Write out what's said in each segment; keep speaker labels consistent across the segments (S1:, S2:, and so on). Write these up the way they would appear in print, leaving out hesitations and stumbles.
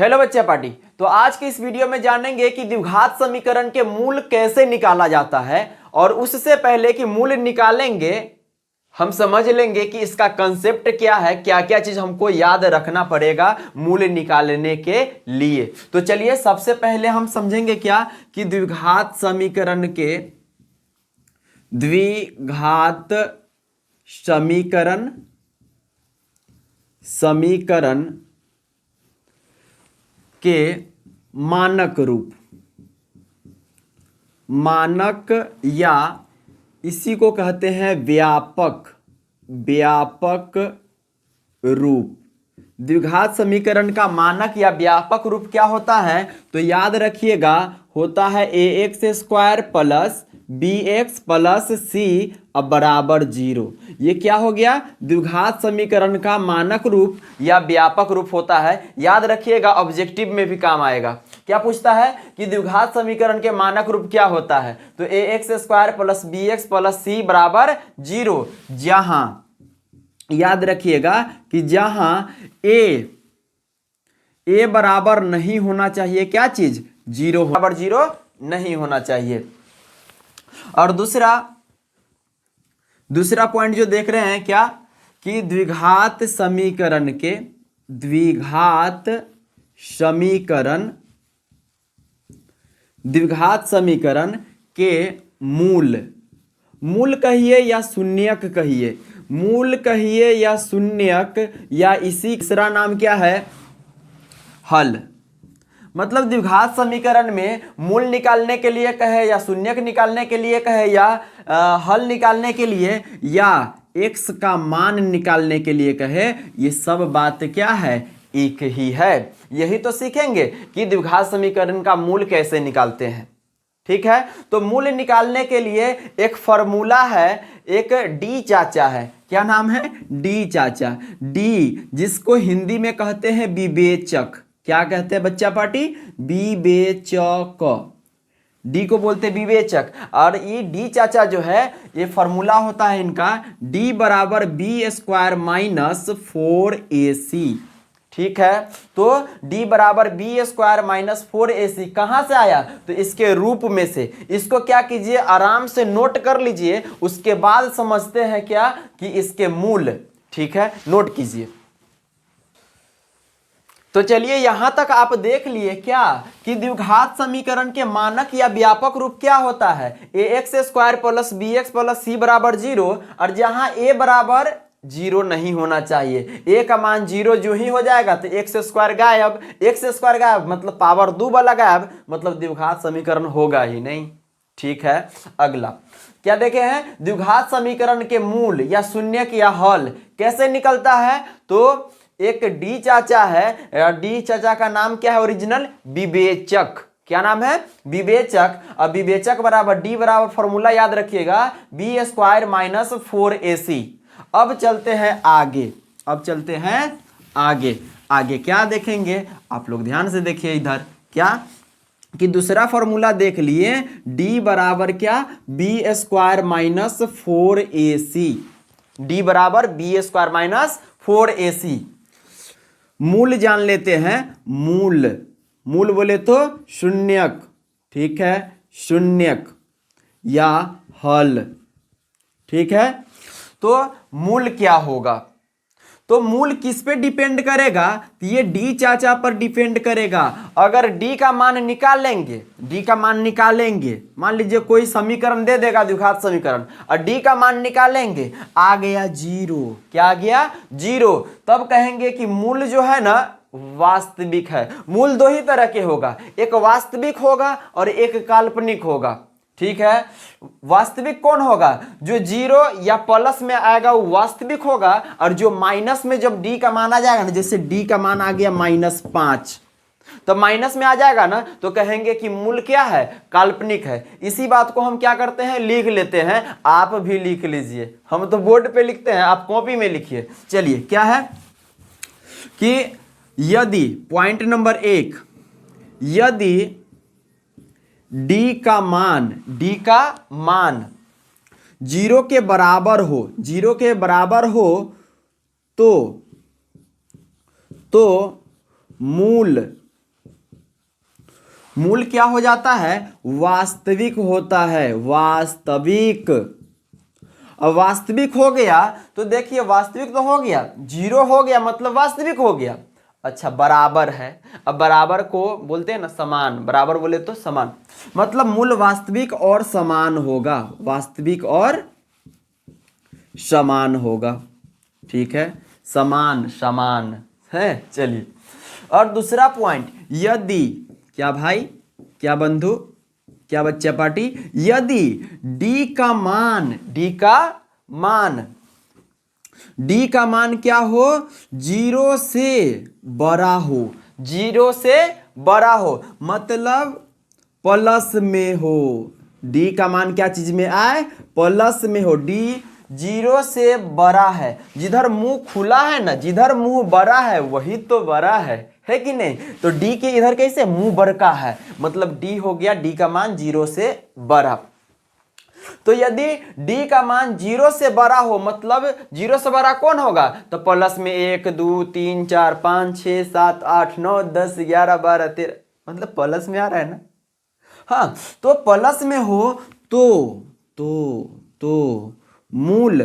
S1: Hello बच्चा party. तो आज के इस वीडियो में जानेंगे कि द्विघात समीकरण के मूल कैसे निकाला जाता है, और उससे पहले कि मूल निकालेंगे हम समझ लेंगे कि इसका कंसेप्ट क्या है, क्या क्या चीज हमको याद रखना पड़ेगा मूल निकालने के लिए। तो चलिए सबसे पहले हम समझेंगे क्या कि द्विघात समीकरण के मानक या इसी को कहते हैं व्यापक रूप। द्विघात समीकरण का मानक या व्यापक रूप क्या होता है, तो याद रखिएगा होता है ax² plus bx plus c अब बराबर 0। ये क्या हो गया, द्विघात समीकरण का मानक रूप या व्यापक रूप होता है। याद रखिएगा ऑब्जेक्टिव में भी काम आएगा। क्या पूछता है कि द्विघात समीकरण के मानक रूप क्या होता है, तो ax² plus bx plus c बराबर 0। जहां याद रखिएगा कि जहां a बराबर नहीं होना चाहिए, क्या चीज 0 बराबर 0 नहीं होना चाहिए। और दूसरा पॉइंट जो देख रहे हैं क्या कि द्विघात समीकरण के मूल कहिए या शून्यक कहिए, मूल कहिए या शून्यक, या इसी तीसरा नाम क्या है, हल। मतलब द्विघात समीकरण में मूल निकालने के लिए कहे या शून्यक निकालने के लिए कहे या हल निकालने के लिए या x का मान निकालने के लिए कहे, ये सब बात क्या है, एक ही है। यही तो सीखेंगे कि द्विघात समीकरण का मूल कैसे निकालते हैं। ठीक है, तो मूल निकालने के लिए एक फॉर्मूला है, एक डी चाचा है। क्या नाम है, डी चाचा। डी जिसको हिंदी में कहते हैं विवेचक। क्या कहते हैं बच्चा पार्टी, विवेचक। डी को बोलते हैं विवेचक। और ये डी चाचा जो है, ये फॉर्मूला होता है इनका डी बराबर b² माइनस 4ac। ठीक है, तो d बराबर b² माइनस 4ac कहां से आया, तो इसके रूप में से। इसको क्या कीजिए, आराम से नोट कर लीजिए, उसके बाद समझते हैं क्या कि इसके मूल। ठीक है, नोट कीजिए। तो चलिए यहां तक आप देख लिए क्या कि द्विघात समीकरण के मानक या व्यापक रूप क्या होता है, ax² plus bx plus c बराबर 0। और जहां a बराबर 0 नहीं होना चाहिए, a का मान 0 जो ही हो जाएगा तो x² गायब, x² गायब मतलब पावर 2 वाला गायब, मतलब द्विघात समीकरण होगा ही नहीं। ठीक है, अगला क्या देखे हैं, द्विघात समीकरण के मूल या शून्यक या हल कैसे निकलता है। तो एक डी चाचा है, डी चाचा का नाम क्या है ओरिजिनल, विवेचक। क्या नाम है, विवेचक। अब विवेचक बराबर डी बराबर फॉर्मूला याद रखिएगा b² माइनस 4ac। अब चलते हैं आगे क्या देखेंगे, आप लोग ध्यान से देखिए इधर क्या कि दूसरा फॉर्मूला देख लिए, d बराबर क्या, b² माइनस 4ac। d बराबर b² माइनस 4ac। मूल जान लेते हैं, मूल बोले तो शून्यक। ठीक है, शून्यक या हल। ठीक है, तो मूल क्या होगा, तो मूल किस पे डिपेंड करेगा, तो ये डी चाचा पर डिपेंड करेगा। अगर डी का मान निकालेंगे, मान लीजिए कोई समीकरण दे देगा द्विघात समीकरण, और डी का मान निकालेंगे, आ गया 0। क्या आ गया, 0। तब कहेंगे कि मूल जो है ना वास्तविक है। मूल दो ही तरह के होगा, एक वास्तविक होगा और एक काल्पनिक होगा। ठीक है, वास्तविक कौन होगा, जो 0 या प्लस में आएगा वो वास्तविक होगा, और जो माइनस में जब d का मान आ जाएगा ना, जैसे d का मान आ गया -5, तो माइनस में आ जाएगा ना, तो कहेंगे कि मूल क्या है, काल्पनिक है। इसी बात को हम क्या करते हैं, लिख लेते हैं। आप भी लिख लीजिए, हम तो बोर्ड पे लिखते हैं, आप कॉपी में लिखिए। चलिए क्या है कि यदि पॉइंट नंबर 1, यदि d का मान 0 के बराबर हो तो मूल मूल क्या हो जाता है, वास्तविक होता है, वास्तविक। अब वास्तविक हो गया तो देखिए वास्तविक तो हो गया, जीरो हो गया मतलब वास्तविक हो गया। अच्छा बराबर है, अब बराबर को बोलते हैं ना समान, बराबर बोले तो समान, मतलब मूल वास्तविक और समान होगा, वास्तविक और समान होगा। ठीक है, समान समान है। चलिए, और दूसरा पॉइंट, यदि, क्या भाई, क्या बंधु, क्या बच्चा पार्टी, यदि डी का मान, डी का मान क्या हो, जीरो से बड़ा हो, जीरो से बड़ा हो मतलब प्लस में हो। डी का मान क्या चीज में आए, प्लस में हो। डी जीरो से बड़ा है, जिधर मुंह खुला है ना, जिधर मुंह बड़ा है वही तो बड़ा है कि नहीं। तो डी के इधर कैसे मुंह बड़का है, मतलब डी हो गया, डी का मान जीरो से बड़ा। तो यदि d का मान जीरो से बड़ा हो मतलब जीरो से बड़ा कौन होगा, तो प्लस में 1 2 3 4 5 6 7 8 9 10 11 12 13, मतलब प्लस में आ रहा है ना। हाँ, तो प्लस में हो तो मूल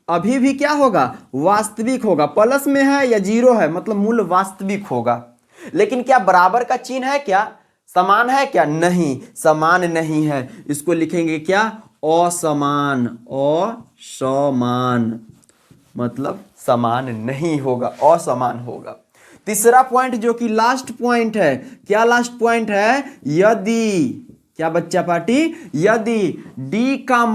S1: अभी भी क्या होगा, वास्तविक होगा। प्लस में है या जीरो है मतलब मूल वास्तविक होगा। लेकिन क्या बराबर का चिन्ह है क्या, समान है क्या, नहीं, समान नहीं है। इसको लिखेंगे क्या, असमान, असमान मतलब समान नहीं होगा, असमान होगा। तीसरा पॉइंट जो कि लास्ट पॉइंट है, क्या लास्ट पॉइंट है, यदि, क्या बच्चा पार्टी, यदि डी का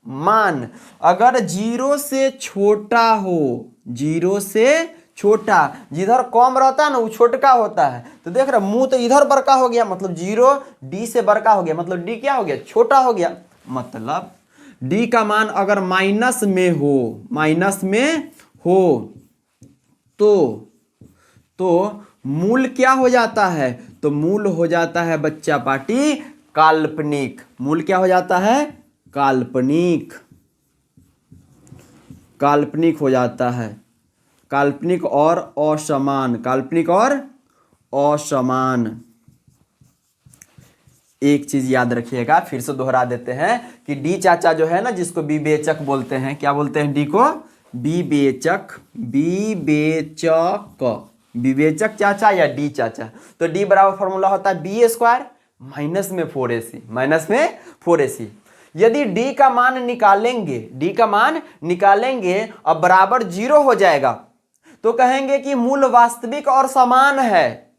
S1: मान अगर जीरो से छोटा हो, जीरो से छोटा, जिधर कम रहता है ना वो छोटका होता है। तो देख रहे मुंह तो इधर बड़का हो गया, मतलब जीरो डी से बड़का हो गया, मतलब डी क्या हो गया, छोटा हो गया। मतलब डी का मान अगर माइनस में हो तो मूल क्या हो जाता है, तो मूल हो जाता है बच्चा पार्टी काल्पनिक। मूल क्या हो जाता है, काल्पनिक, काल्पनिक हो जाता है, काल्पनिक और असमान, काल्पनिक और असमान। एक चीज याद रखिएगा, फिर से दोहरा देते हैं कि डी चाचा जो है ना, जिसको विवेचक बोलते हैं, क्या बोलते हैं डी को, विवेचक, विवेचक चाचा या डी चाचा। तो डी बराबर फॉर्मूला होता है बी स्क्वायर माइनस में 4ac, माइनस में 4ac। यदि डी का मान निकालेंगे और बराबर जीरो हो जाएगा तो कहेंगे कि मूल वास्तविक और समान है।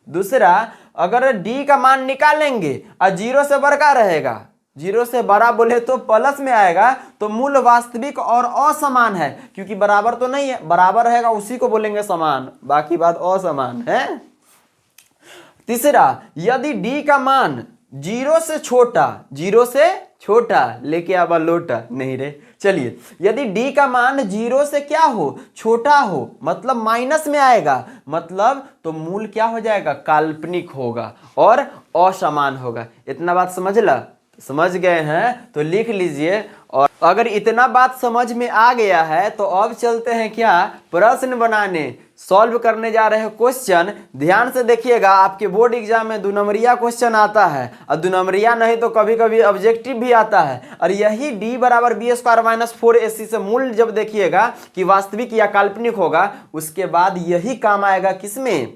S1: दूसरा, अगर डी का मान निकालेंगे और जीरो से बड़ा रहेगा, जीरो से बड़ा बोले तो प्लस में आएगा, तो मूल वास्तविक और असमान है, क्योंकि बराबर तो नहीं है, बराबर रहेगा उसी को बोलेंगे समान, बाकी बात असमान है। तीसरा, यदि डी का मान जीरो से छोटा लेके आवा लोटा, नहीं रे, चलिए, यदि डी का मान जीरो से क्या हो, छोटा हो, मतलब माइनस में आएगा, मतलब तो मूल क्या हो जाएगा, काल्पनिक होगा और असमान होगा। इतना बात समझ गए हैं तो लिख लीजिए। और अगर इतना बात समझ में आ गया है तो अब चलते हैं क्या, प्रश्न बनाने, सॉल्व करने जा रहे हैं क्वेश्चन। ध्यान से देखिएगा, आपके बोर्ड एग्जाम में 2 नंबरिया क्वेश्चन आता है, और 2 नंबरिया नहीं तो कभी कभी ऑब्जेक्टिव भी आता है। और यही डी बराबर बी स्क्वायर माइनस 4ac से मूल जब देखिएगा कि वास्तविक या काल्पनिक होगा, उसके बाद यही काम आएगा किसमें,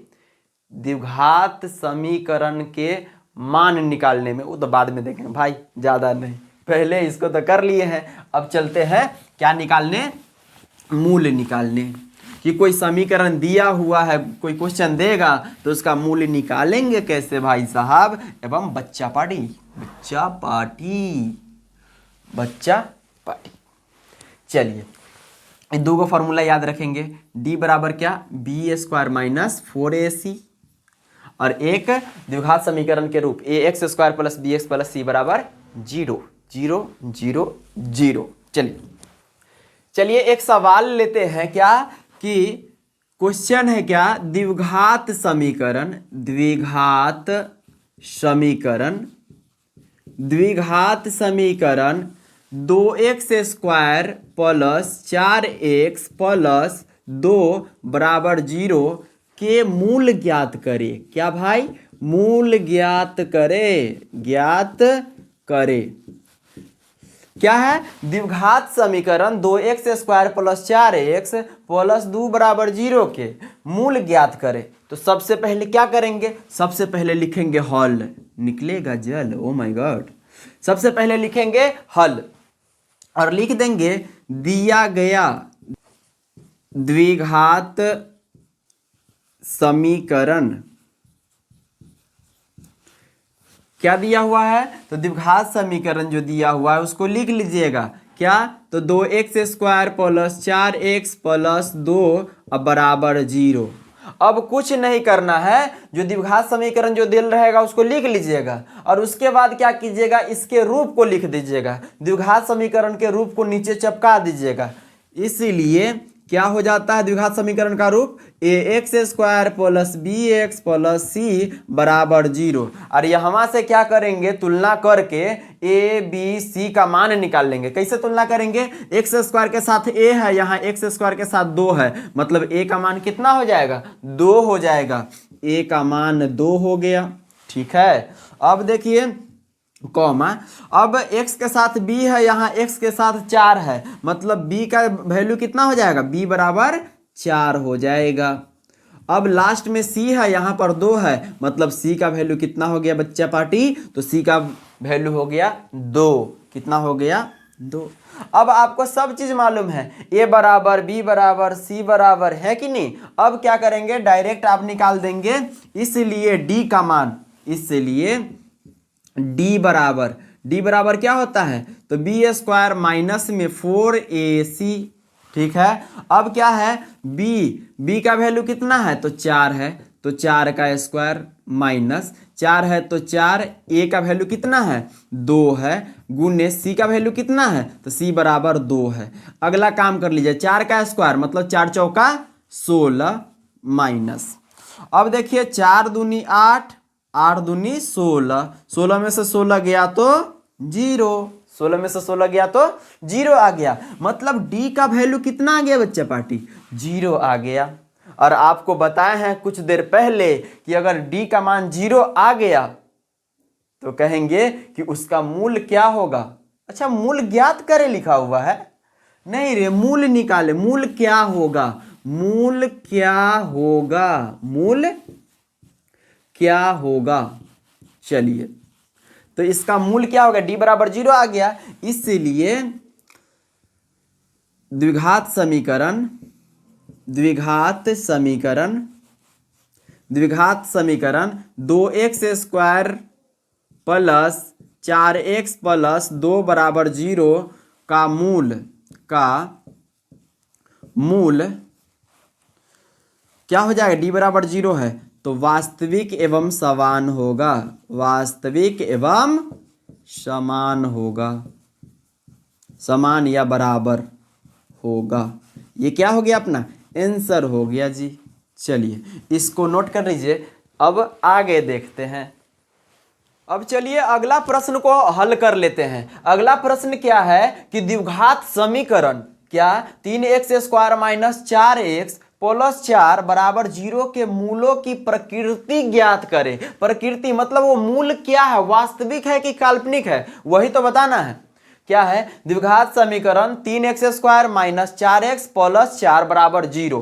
S1: द्विघात समीकरण के मान निकालने में। वो तो बाद में देखेंगे भाई, ज्यादा नहीं, पहले इसको तो कर लिए हैं। अब चलते हैं क्या निकालने, मूल निकालने। कि कोई समीकरण दिया हुआ है, कोई क्वेश्चन देगा तो उसका मूल निकालेंगे कैसे भाई साहब, एवं बच्चा पार्टी। चलिए, दो गो फॉर्मूला याद रखेंगे, डी बराबर क्या, बी स्क्वायर माइनस 4ac, और एक द्विघात समीकरण के रूप ax square plus b x plus c बराबर 0 0 0 0। चलिए एक सवाल लेते हैं, क्या कि क्वेश्चन है क्या, द्विघात समीकरण 2x square plus 4x plus 2 बराबर 0 के मूल ज्ञात करे। क्या भाई? मूल ज्ञात करे, ज्ञात करे। क्या है? द्विघात समीकरण 2x² प्लस 4x प्लस 2 बराबर 0 के मूल ज्ञात करे। तो सबसे पहले क्या करेंगे? सबसे पहले लिखेंगे हल। निकलेगा जल, ओ माय गॉड। सबसे पहले लिखेंगे हल और लिख देंगे दिया गया द्विघात समीकरण। क्या दिया हुआ है? तो द्विघात समीकरण जो दिया हुआ है उसको लिख लीजिएगा। क्या? तो 2x² प्लस 4x प्लस 2 बराबर 0। अब कुछ नहीं करना है, जो द्विघात समीकरण जो दिल रहेगा उसको लिख लीजिएगा और उसके बाद क्या कीजिएगा, इसके रूप को लिख दीजिएगा। द्विघात समीकरण के रूप को नीचे चिपका दीजिएगा। इसीलिए क्या हो जाता है द्विघात समीकरण का रूप? ax² plus bx plus c बराबर 0। और यहाँ से क्या करेंगे? तुलना करके a b c का मान निकाल लेंगे। कैसे तुलना करेंगे? x² के साथ a है, यहाँ x² के साथ 2 है, मतलब a का मान कितना हो जाएगा? 2 हो जाएगा। a का मान 2 हो गया। ठीक है। अब देखिए कॉमा, अब x के साथ b है, यहाँ x के साथ 4 है, मतलब b का वैल्यू कितना हो जाएगा? b बराबर 4 हो जाएगा। अब लास्ट में c है, यहाँ पर 2 है, मतलब c का वैल्यू कितना हो गया बच्चा पार्टी? तो c का वैल्यू हो गया 2। कितना हो गया? 2। अब आपको सब चीज मालूम है, a बराबर b बराबर c बराबर, है कि नहीं? अब क्या करेंगे? डायरेक्ट आप निकाल देंगे। इसलिए d का मान, इसलिए d बराबर क्या होता है? तो b² माइनस में 4ac। ठीक है। अब क्या है? b का वैल्यू कितना है? तो 4 है, तो 4 का स्क्वायर माइनस 4 है तो 4, a का वैल्यू कितना है? 2 है, गुने c का वैल्यू कितना है? तो c बराबर 2 है। अगला काम कर लीजिए, 4 का स्क्वायर मतलब 4 चौका 16 माइनस। अब देखिए 4 दूनी 8, 8 दूनी 16, 16 में से 16 गया तो 0, 16 में से 16 गया तो 0 आ गया। मतलब d का वैल्यू कितना आ गया बच्चा पार्टी? 0 आ गया। और आपको बताए हैं कुछ देर पहले कि अगर d का मान 0 आ गया तो कहेंगे कि उसका मूल क्या होगा। अच्छा, मूल ज्ञात करे लिखा हुआ है, नहीं रे, मूल निकाले। मूल क्या होगा? मूल क्या होगा? मूल क्या होगा? चलिए, तो इसका मूल क्या होगा? d बराबर 0 आ गया। इसलिए द्विघात समीकरण 2x² प्लस 4x प्लस 2 बराबर 0 का मूल क्या हो जाएगा? d बराबर 0 है तो वास्तविक एवं समान होगा। वास्तविक एवं समान होगा, समान या बराबर होगा। ये क्या हो गया? अपना आंसर हो गया जी। चलिए इसको नोट कर लीजिए। अब आगे देखते हैं। अब चलिए अगला प्रश्न को हल कर लेते हैं। अगला प्रश्न क्या है कि द्विघात समीकरण क्या 3x² माइनस 4x प्लस 4 बराबर 0 के मूलों की प्रकृति ज्ञात करें। प्रकृति मतलब वो मूल क्या है, वास्तविक है कि काल्पनिक है, वही तो बताना है। क्या है? द्विघात समीकरण 3x² माइनस 4x प्लस 4 बराबर 0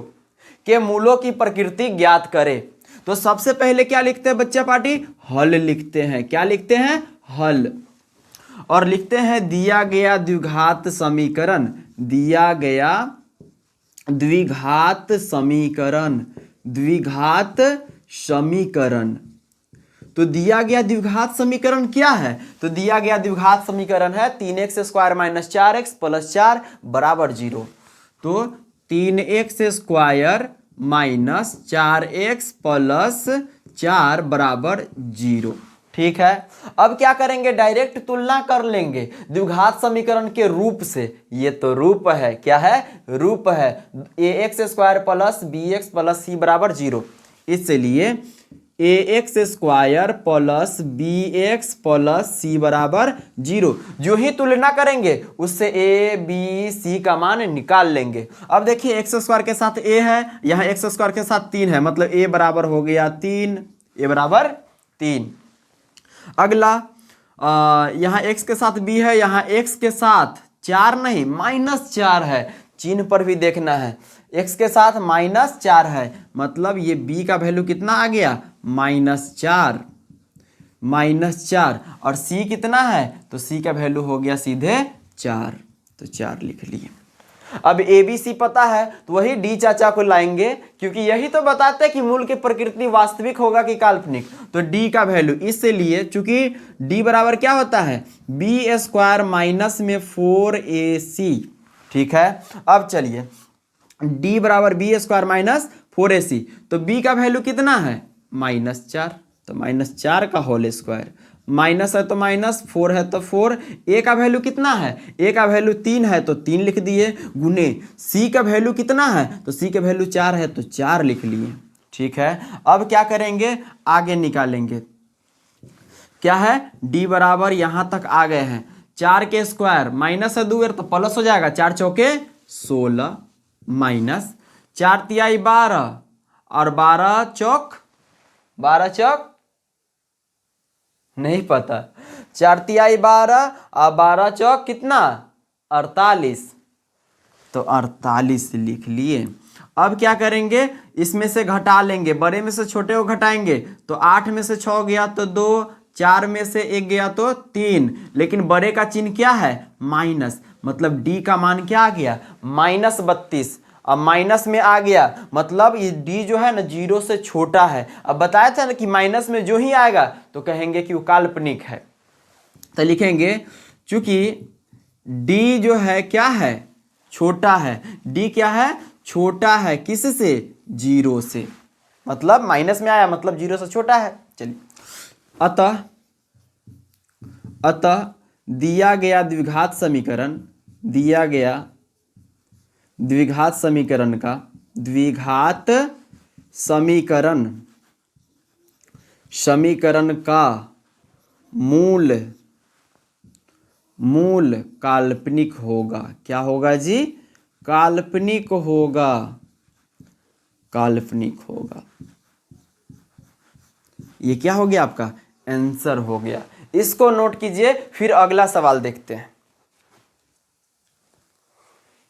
S1: के मूलों की प्रकृति ज्ञात करे। तो सबसे पहले क्या लिखते हैं बच्चा पार्टी? हल लिखते हैं। क्या लिखते हैं? हल। और लिखते हैं दिया गया द्विघात समीकरण, दिया गया द्विघात समीकरण, द्विघात समीकरण। तो दिया गया द्विघात समीकरण क्या है? तो दिया गया द्विघात समीकरण है 3x² माइनस 4x प्लस 4 बराबर 0। तो 3x² माइनस 4x प्लस 4 बराबर 0। ठीक है। अब क्या करेंगे? डायरेक्ट तुलना कर लेंगे द्विघात समीकरण के रूप से। ये तो रूप है। क्या है? रूप है। ax² plus bx plus c बराबर 0। इसलिए a x square plus b x plus c बराबर 0। जो ही तुलना करेंगे उससे ए बी सी का मान निकाल लेंगे। अब देखिए एक्स स्क्वायर के साथ ए है, यहाँ एक्स स्क्वायर के साथ 3 है, मतलब ए बराबर हो गया 3, ए बराबर 3। अगला यहाँ x के साथ b है, यहाँ x के साथ 4 नहीं -4 है, चिन्ह पर भी देखना है। x के साथ -4 है, मतलब ये b का वैल्यू कितना आ गया -4, और c कितना है तो c का वैल्यू हो गया सीधे 4, तो 4 लिख लिए। अब ए बी सी पता है तो वही डी चाचा को लाएंगे, क्योंकि यही तो बताते हैं कि मूल की प्रकृति वास्तविक होगा कि काल्पनिक। तो डी का वैल्यू इसलिए, चूंकि डी बराबर क्या होता है बी स्क्वायर माइनस में 4ac। ठीक है, अब चलिए डी बराबर बी स्क्वायर माइनस 4ac, तो बी का वैल्यू कितना है -4, तो -4 का होल स्क्वायर, माइनस है तो माइनस, 4 है तो 4, ए का वैल्यू कितना है, ए का वैल्यू 3 है तो 3 लिख दिए, गुने सी का वैल्यू कितना है तो सी का वैल्यू 4 है तो 4 लिख लिए। ठीक है, अब क्या करेंगे आगे निकालेंगे, क्या है डी बराबर यहां तक आ गए हैं, 4 के स्क्वायर माइनस है 2 तो प्लस हो जाएगा, 4 चौके 16 माइनस 4 तिहाई 12 और 12 चौक नहीं पता, 4 तिहाई 12 और 12 चौक कितना 48, तो 48 लिख लिए। अब क्या करेंगे इसमें से घटा लेंगे, बड़े में से छोटे को घटाएंगे तो 8 में से 6 गया तो 2, 4 में से 1 गया तो 3, लेकिन बड़े का चिन्ह क्या है माइनस, मतलब डी का मान क्या आ गया -32। अब माइनस में आ गया मतलब ये डी जो है ना 0 से छोटा है। अब बताया था ना कि माइनस में जो ही आएगा तो कहेंगे कि वो काल्पनिक है, तो लिखेंगे चूंकि डी जो है क्या है छोटा है, डी क्या है छोटा है किससे 0 से, मतलब माइनस में आया मतलब 0 से छोटा है। चलिए अतः दिया गया द्विघात समीकरण, दिया गया द्विघात समीकरण का मूल काल्पनिक होगा। क्या होगा जी काल्पनिक होगा। ये क्या हो गया आपका आंसर हो गया। इसको नोट कीजिए, फिर अगला सवाल देखते हैं।